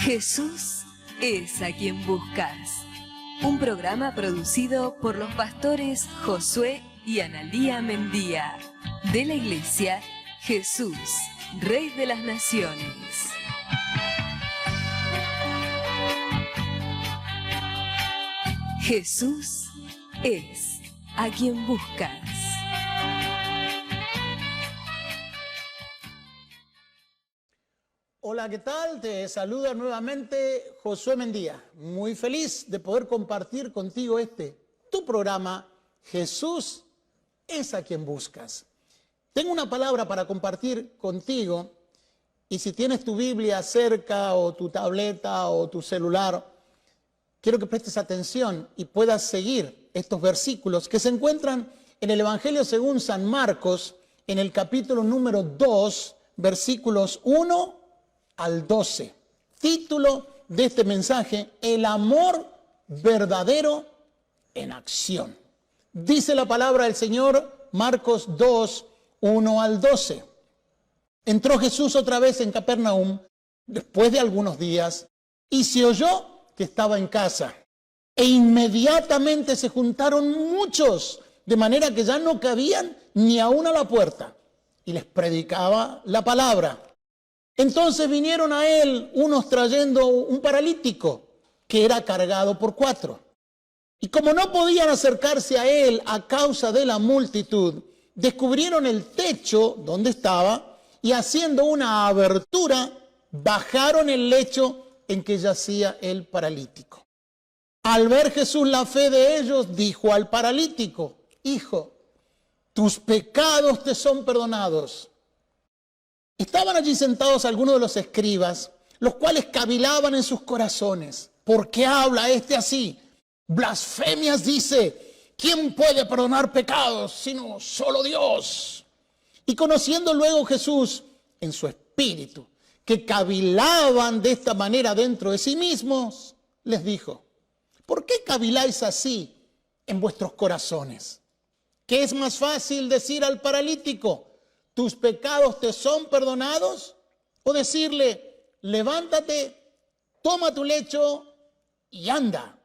Jesús es a quien buscas. Un programa producido por los pastores Josué y Analía Mendía, de la Iglesia Jesús, Rey de las Naciones. Jesús es a quien buscas. Hola, ¿qué tal? Te saluda nuevamente Josué Mendía. Muy feliz de poder compartir contigo tu programa, Jesús es a quien buscas. Tengo una palabra para compartir contigo y si tienes tu Biblia cerca o tu tableta o tu celular, quiero que prestes atención y puedas seguir estos versículos que se encuentran en el Evangelio según San Marcos, en el capítulo número 2, versículos 1 al 12. Título de este mensaje: el amor verdadero en acción. Dice la palabra del Señor, Marcos 2, 1 al 12. Entró Jesús otra vez en Capernaum después de algunos días y se oyó que estaba en casa. E inmediatamente se juntaron muchos, de manera que ya no cabían ni aún a la puerta, y les predicaba la palabra. Entonces vinieron a él unos trayendo un paralítico que era cargado por 4. Y como no podían acercarse a él a causa de la multitud, descubrieron el techo donde estaba y haciendo una abertura, bajaron el lecho en que yacía el paralítico. Al ver Jesús la fe de ellos, dijo al paralítico: hijo, tus pecados te son perdonados. Estaban allí sentados algunos de los escribas, los cuales cavilaban en sus corazones. ¿Por qué habla este así? Blasfemias dice. ¿Quién puede perdonar pecados sino solo Dios? Y conociendo luego Jesús en su espíritu que cavilaban de esta manera dentro de sí mismos, les dijo: ¿por qué caviláis así en vuestros corazones? ¿Qué es más fácil decir al paralítico: tus pecados te son perdonados? O decirle: levántate, toma tu lecho y anda.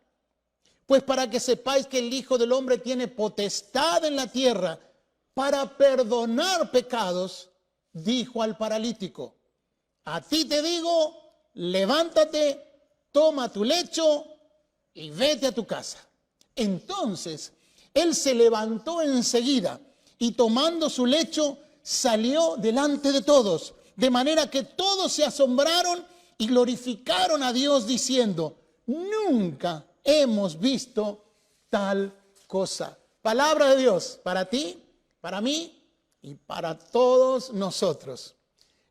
Pues para que sepáis que el Hijo del Hombre tiene potestad en la tierra para perdonar pecados, dijo al paralítico: a ti te digo, levántate, toma tu lecho y vete a tu casa. Entonces él se levantó enseguida y tomando su lecho salió delante de todos, de manera que todos se asombraron y glorificaron a Dios diciendo: nunca hemos visto tal cosa. Palabra de Dios para ti, para mí y para todos nosotros.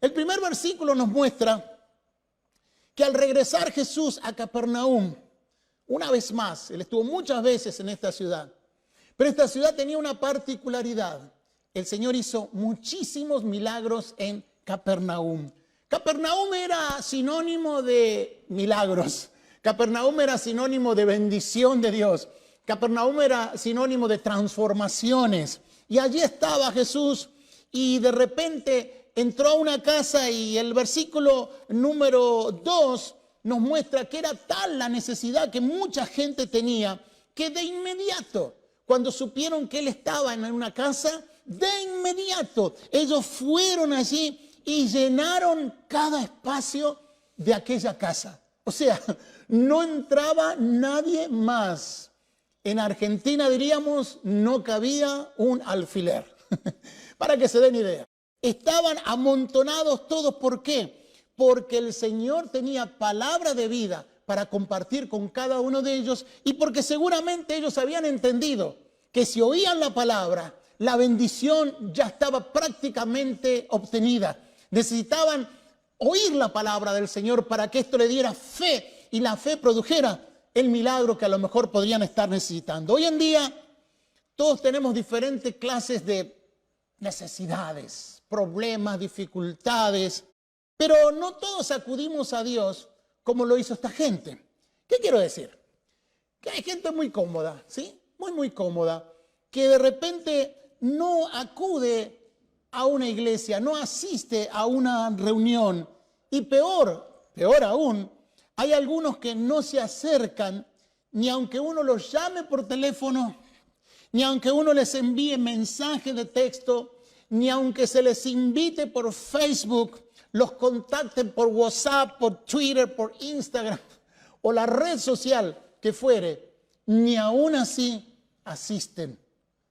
El primer versículo nos muestra que al regresar Jesús a Capernaum, una vez más, él estuvo muchas veces en esta ciudad, pero esta ciudad tenía una particularidad. El Señor hizo muchísimos milagros en Capernaum. Capernaum era sinónimo de milagros. Capernaum era sinónimo de bendición de Dios. Capernaum era sinónimo de transformaciones. Y allí estaba Jesús y de repente entró a una casa y el versículo número 2 nos muestra que era tal la necesidad que mucha gente tenía que de inmediato, cuando supieron que él estaba en una casa, de inmediato ellos fueron allí y llenaron cada espacio de aquella casa. O sea, no entraba nadie más. En Argentina diríamos, no cabía un alfiler. Para que se den idea. Estaban amontonados todos. ¿Por qué? Porque el Señor tenía palabra de vida para compartir con cada uno de ellos y porque seguramente ellos habían entendido que si oían la palabra, la bendición ya estaba prácticamente obtenida. Necesitaban oír la palabra del Señor para que esto le diera fe y la fe produjera el milagro que a lo mejor podrían estar necesitando. Hoy en día todos tenemos diferentes clases de necesidades, problemas, dificultades, pero no todos acudimos a Dios como lo hizo esta gente. ¿Qué quiero decir? Que hay gente muy cómoda, ¿sí? Muy cómoda, que de repente no acude a una iglesia, no asiste a una reunión y peor aún, Hay algunos que no se acercan ni aunque uno los llame por teléfono, ni aunque uno les envíe mensajes de texto, ni aunque se les invite por Facebook, los contacten por WhatsApp, por Twitter, por Instagram o la red social que fuere, ni aún así asisten.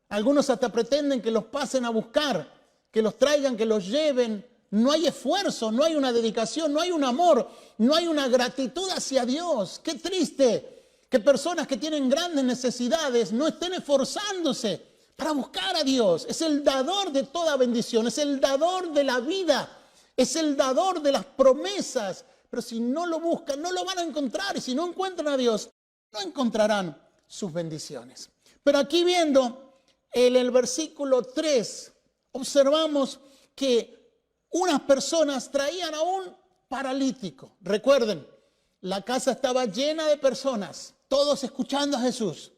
Algunos hasta pretenden que los pasen a buscar, que los traigan, que los lleven. No hay esfuerzo, no hay una dedicación, no hay un amor, no hay una gratitud hacia Dios. Qué triste que personas que tienen grandes necesidades no estén esforzándose para buscar a Dios. Es el dador de toda bendición, es el dador de la vida, es el dador de las promesas. Pero si no lo buscan, no lo van a encontrar. Y si no encuentran a Dios, no encontrarán sus bendiciones. Pero aquí viendo en el versículo 3, observamos que unas personas traían a un paralítico. Recuerden, la casa estaba llena de personas, todos escuchando a Jesús.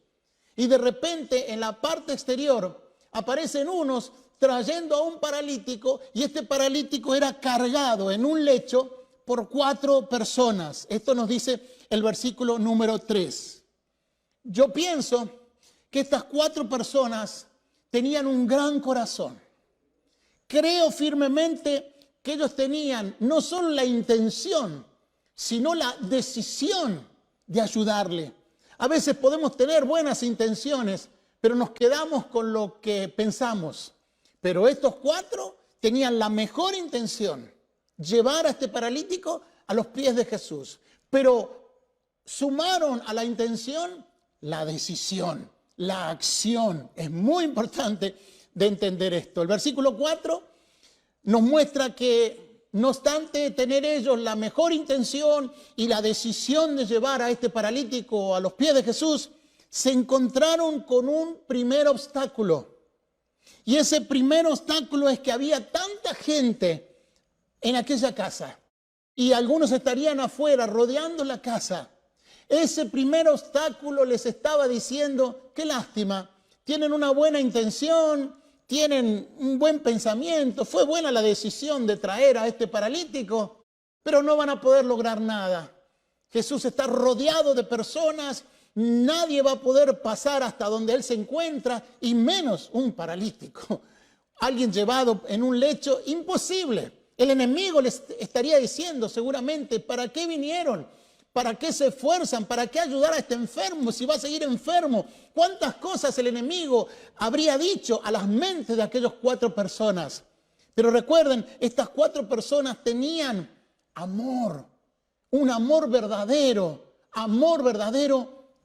Y de repente en la parte exterior aparecen unos trayendo a un paralítico, y este paralítico era cargado en un lecho por 4 personas. Esto nos dice el versículo número 3. Yo pienso que estas 4 personas tenían un gran corazón. Creo firmemente que ellos tenían no solo la intención, sino la decisión de ayudarle. A veces podemos tener buenas intenciones, pero nos quedamos con lo que pensamos. Pero estos 4 tenían la mejor intención, llevar a este paralítico a los pies de Jesús. Pero sumaron a la intención la decisión, la acción. Es muy importante de entender esto. El versículo 4 nos muestra que, no obstante tener ellos la mejor intención y la decisión de llevar a este paralítico a los pies de Jesús, se encontraron con un primer obstáculo. Y ese primer obstáculo es que había tanta gente en aquella casa y algunos estarían afuera rodeando la casa. Ese primer obstáculo les estaba diciendo: qué lástima, tienen una buena intención, tienen un buen pensamiento, fue buena la decisión de traer a este paralítico, pero no van a poder lograr nada. Jesús está rodeado de personas, nadie va a poder pasar hasta donde Él se encuentra, y menos un paralítico. Alguien llevado en un lecho, imposible. El enemigo les estaría diciendo seguramente: ¿para qué vinieron? ¿Para qué se esfuerzan? ¿Para qué ayudar a este enfermo si va a seguir enfermo? ¿Cuántas cosas el enemigo habría dicho a las mentes de aquellas 4 personas? Pero recuerden, estas 4 personas tenían amor, un amor verdadero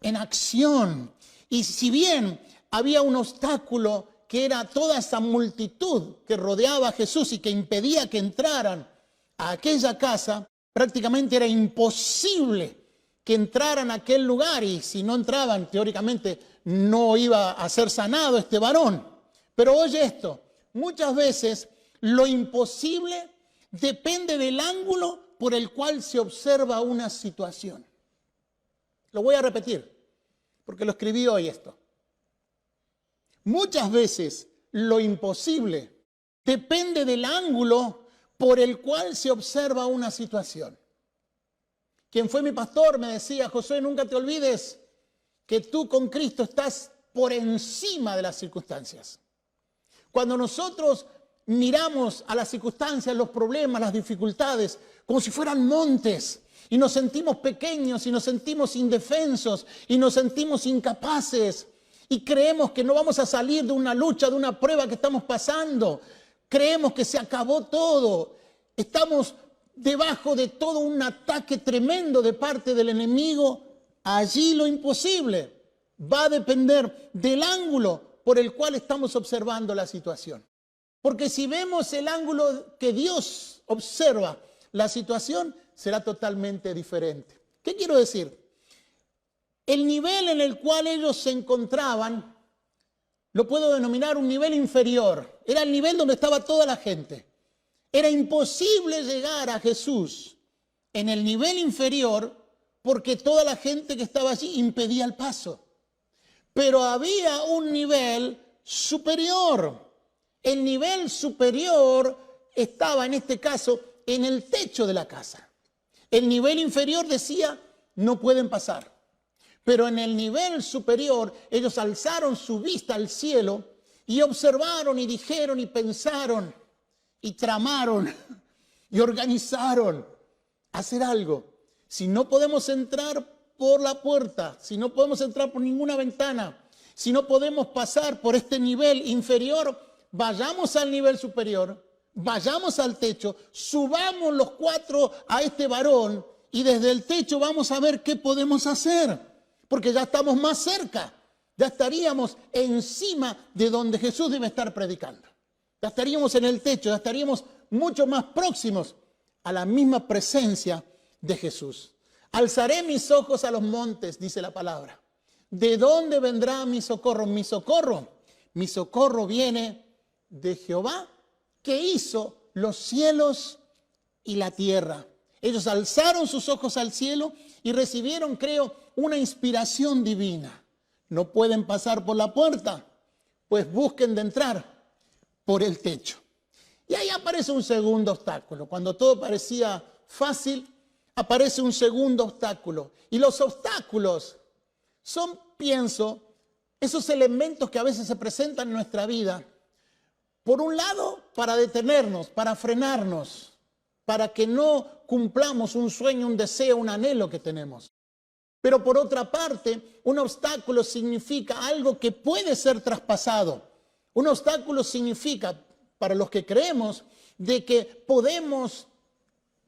en acción. Y si bien había un obstáculo que era toda esa multitud que rodeaba a Jesús y que impedía que entraran a aquella casa, prácticamente era imposible que entraran a aquel lugar, y si no entraban, teóricamente no iba a ser sanado este varón. Pero oye esto, muchas veces lo imposible depende del ángulo por el cual se observa una situación. Lo voy a repetir, porque lo escribí hoy esto. Muchas veces lo imposible depende del ángulo por el cual se observa una situación. Quien fue mi pastor me decía: Josué, nunca te olvides que tú con Cristo estás por encima de las circunstancias. Cuando nosotros miramos a las circunstancias, los problemas, las dificultades, como si fueran montes, y nos sentimos pequeños, y nos sentimos indefensos, y nos sentimos incapaces, y creemos que no vamos a salir de una lucha, de una prueba que estamos pasando. Creemos que se acabó todo. Estamos debajo de todo un ataque tremendo de parte del enemigo. Allí lo imposible va a depender del ángulo por el cual estamos observando la situación. Porque si vemos el ángulo que Dios observa la situación, será totalmente diferente. ¿Qué quiero decir? El nivel en el cual ellos se encontraban lo puedo denominar un nivel inferior. Era el nivel donde estaba toda la gente. Era imposible llegar a Jesús en el nivel inferior porque toda la gente que estaba allí impedía el paso. Pero había un nivel superior. El nivel superior estaba en este caso en el techo de la casa. El nivel inferior decía, no pueden pasar. Pero en el nivel superior, ellos alzaron su vista al cielo y observaron y dijeron y pensaron y tramaron y organizaron hacer algo. Si no podemos entrar por la puerta, si no podemos entrar por ninguna ventana, si no podemos pasar por este nivel inferior, vayamos al nivel superior, vayamos al techo, subamos los 4 a este varón y desde el techo vamos a ver qué podemos hacer, porque ya estamos más cerca, ya estaríamos encima de donde Jesús debe estar predicando. Ya estaríamos en el techo, ya estaríamos mucho más próximos a la misma presencia de Jesús. Alzaré mis ojos a los montes, dice la palabra. ¿De dónde vendrá mi socorro? Mi socorro viene de Jehová, que hizo los cielos y la tierra. Ellos alzaron sus ojos al cielo y recibieron, creo, una inspiración divina. No pueden pasar por la puerta, pues busquen de entrar por el techo. Y ahí aparece un segundo obstáculo. Cuando todo parecía fácil, aparece un segundo obstáculo. Y los obstáculos son, pienso, esos elementos que a veces se presentan en nuestra vida. Por un lado, para detenernos, para frenarnos, para que no cumplamos un sueño, un deseo, un anhelo que tenemos. Pero por otra parte, un obstáculo significa algo que puede ser traspasado. Un obstáculo significa, para los que creemos, de que podemos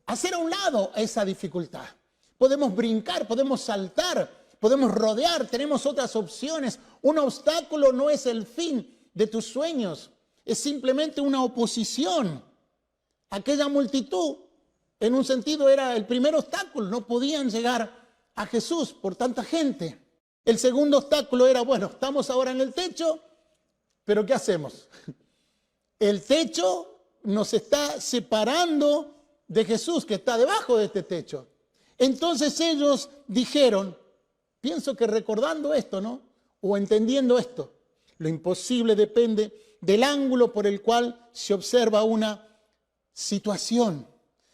hacer a un lado esa dificultad. Podemos brincar, podemos saltar, podemos rodear, tenemos otras opciones. Un obstáculo no es el fin de tus sueños, es simplemente una oposición. Aquella multitud, en un sentido, era el primer obstáculo, no podían llegar a Jesús por tanta gente. El segundo obstáculo era, bueno, estamos ahora en el techo, pero ¿qué hacemos? El techo nos está separando de Jesús, que está debajo de este techo. Entonces ellos dijeron, pienso que recordando esto, ¿no? O entendiendo esto, lo imposible depende del ángulo por el cual se observa una situación.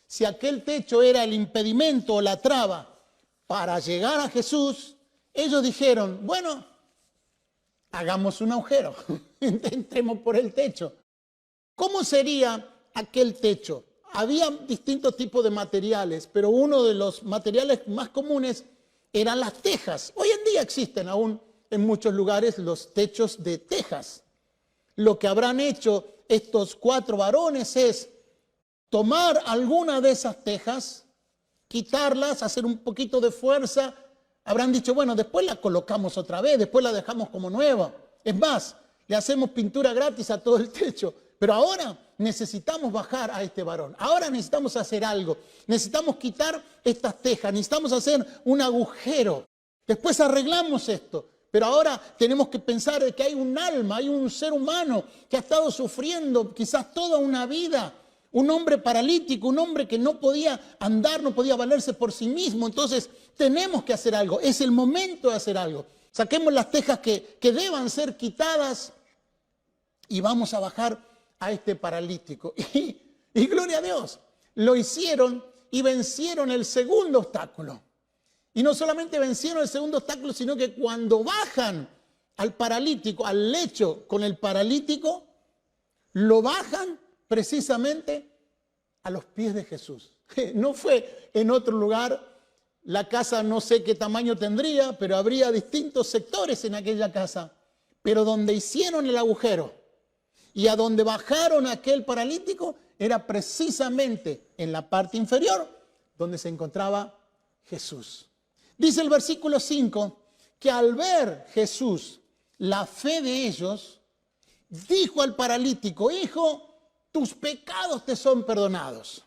Si aquel techo era el impedimento o la traba para llegar a Jesús, ellos dijeron, bueno, hagamos un agujero, entremos por el techo. ¿Cómo sería aquel techo? Había distintos tipos de materiales, pero uno de los materiales más comunes eran las tejas. Hoy en día existen aún en muchos lugares los techos de tejas. Lo que habrán hecho estos 4 varones es tomar alguna de esas tejas, quitarlas, hacer un poquito de fuerza. Habrán dicho, bueno, después la colocamos otra vez, después la dejamos como nueva. Es más, le hacemos pintura gratis a todo el techo. Pero ahora necesitamos bajar a este varón. Ahora necesitamos hacer algo. Necesitamos quitar estas tejas. Necesitamos hacer un agujero. Después arreglamos esto. Pero ahora tenemos que pensar de que hay un alma, hay un ser humano que ha estado sufriendo quizás toda una vida. Un hombre paralítico, un hombre que no podía andar, no podía valerse por sí mismo. Entonces tenemos que hacer algo. Es el momento de hacer algo. Saquemos las tejas que deban ser quitadas y vamos a bajar a este paralítico. Y gloria a Dios, lo hicieron y vencieron el segundo obstáculo. Y no solamente vencieron el segundo obstáculo, sino que cuando bajan al paralítico, al lecho con el paralítico, lo bajan precisamente a los pies de Jesús. No fue en otro lugar. La casa no sé qué tamaño tendría, pero habría distintos sectores en aquella casa. Pero donde hicieron el agujero y a donde bajaron a aquel paralítico era precisamente en la parte inferior donde se encontraba Jesús. Dice el versículo 5 que al ver Jesús la fe de ellos, dijo al paralítico, hijo, tus pecados te son perdonados.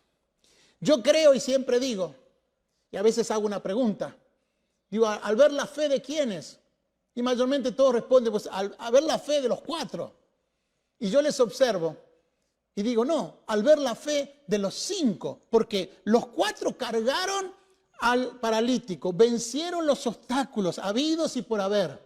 Yo creo y siempre digo, y a veces hago una pregunta, digo, al ver la fe de quiénes, y mayormente todos responden, pues al ver la fe de los 4. Y yo les observo y digo, no, al ver la fe de los 5, porque los 4 cargaron al paralítico, vencieron los obstáculos habidos y por haber.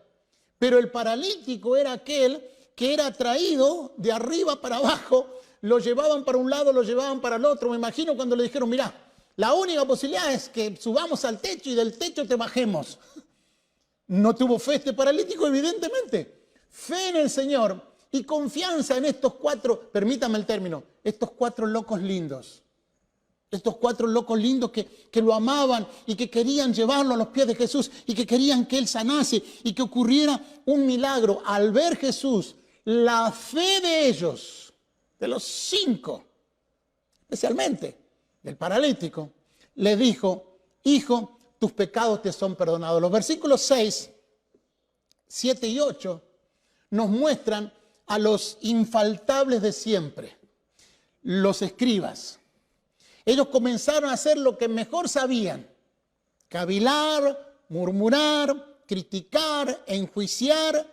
Pero el paralítico era aquel que era traído de arriba para abajo, lo llevaban para un lado, lo llevaban para el otro. Me imagino cuando le dijeron, mirá, La única posibilidad es que subamos al techo y del techo te bajemos. No tuvo fe este paralítico, evidentemente. Fe en el Señor y confianza en estos cuatro, permítame el término, estos cuatro locos lindos. Estos cuatro locos lindos que lo amaban y que querían llevarlo a los pies de Jesús y que querían que Él sanase y que ocurriera un milagro. Al ver Jesús, la fe de ellos, de los 5, especialmente del paralítico, le dijo: hijo, tus pecados te son perdonados. Los versículos 6, 7 y 8 nos muestran a los infaltables de siempre, los escribas. Ellos comenzaron a hacer lo que mejor sabían: cavilar, murmurar, criticar, enjuiciar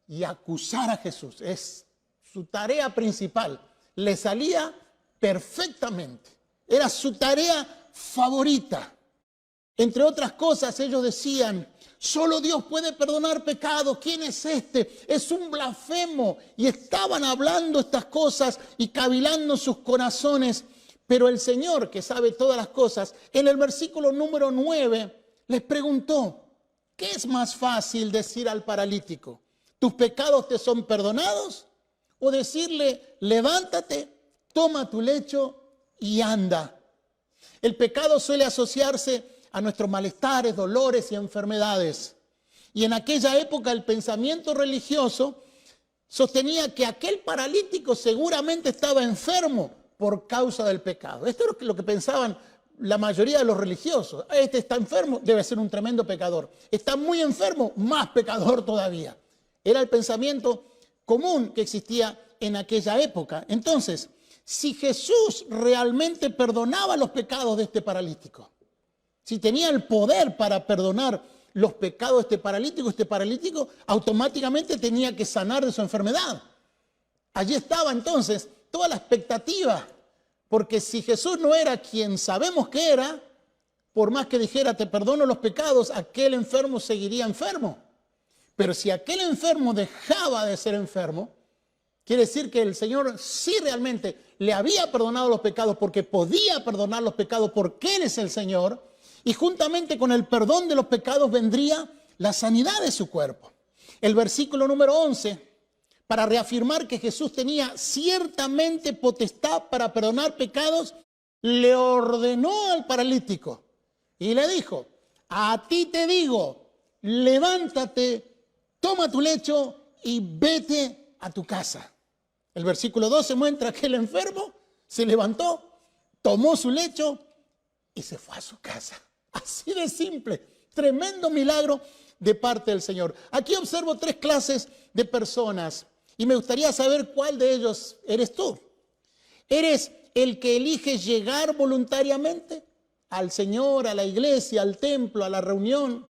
y acusar a Jesús. Es su tarea principal. Le salía perfectamente. Era su tarea favorita. Entre otras cosas, ellos decían: solo Dios puede perdonar pecados. ¿Quién es este? Es un blasfemo. Y estaban hablando estas cosas y cavilando sus corazones. Pero el Señor, que sabe todas las cosas, en el versículo número 9 les preguntó: ¿qué es más fácil decir al paralítico? ¿Tus pecados te son perdonados? O decirle: levántate, toma tu lecho y anda. El pecado suele asociarse a nuestros malestares, dolores y enfermedades. Y en aquella época el pensamiento religioso sostenía que aquel paralítico seguramente estaba enfermo por causa del pecado. Esto es lo que pensaban la mayoría de los religiosos. Este está enfermo, debe ser un tremendo pecador. Está muy enfermo, más pecador todavía. Era el pensamiento común que existía en aquella época. Entonces, si Jesús realmente perdonaba los pecados de este paralítico, si tenía el poder para perdonar los pecados de este paralítico automáticamente tenía que sanar de su enfermedad. Allí estaba entonces toda la expectativa, porque si Jesús no era quien sabemos que era, por más que dijera: te perdono los pecados, aquel enfermo seguiría enfermo. Pero si aquel enfermo dejaba de ser enfermo, quiere decir que el Señor sí realmente le había perdonado los pecados, porque podía perdonar los pecados porque Él es el Señor, y juntamente con el perdón de los pecados vendría la sanidad de su cuerpo. El versículo número 11, para reafirmar que Jesús tenía ciertamente potestad para perdonar pecados, le ordenó al paralítico y le dijo: a ti te digo, levántate, toma tu lecho y vete a tu casa. El versículo 12 muestra que el enfermo se levantó, tomó su lecho y se fue a su casa. Así de simple, tremendo milagro de parte del Señor. Aquí observo 3 clases de personas y me gustaría saber cuál de ellos eres tú. ¿Eres el que elige llegar voluntariamente al Señor, a la iglesia, al templo, a la reunión?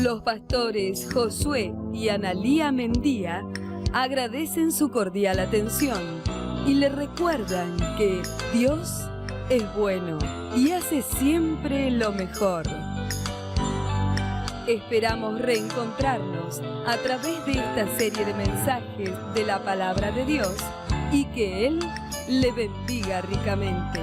Los pastores Josué y Analía Mendía agradecen su cordial atención y le recuerdan que Dios es bueno y hace siempre lo mejor. Esperamos reencontrarnos a través de esta serie de mensajes de la Palabra de Dios y que Él le bendiga ricamente.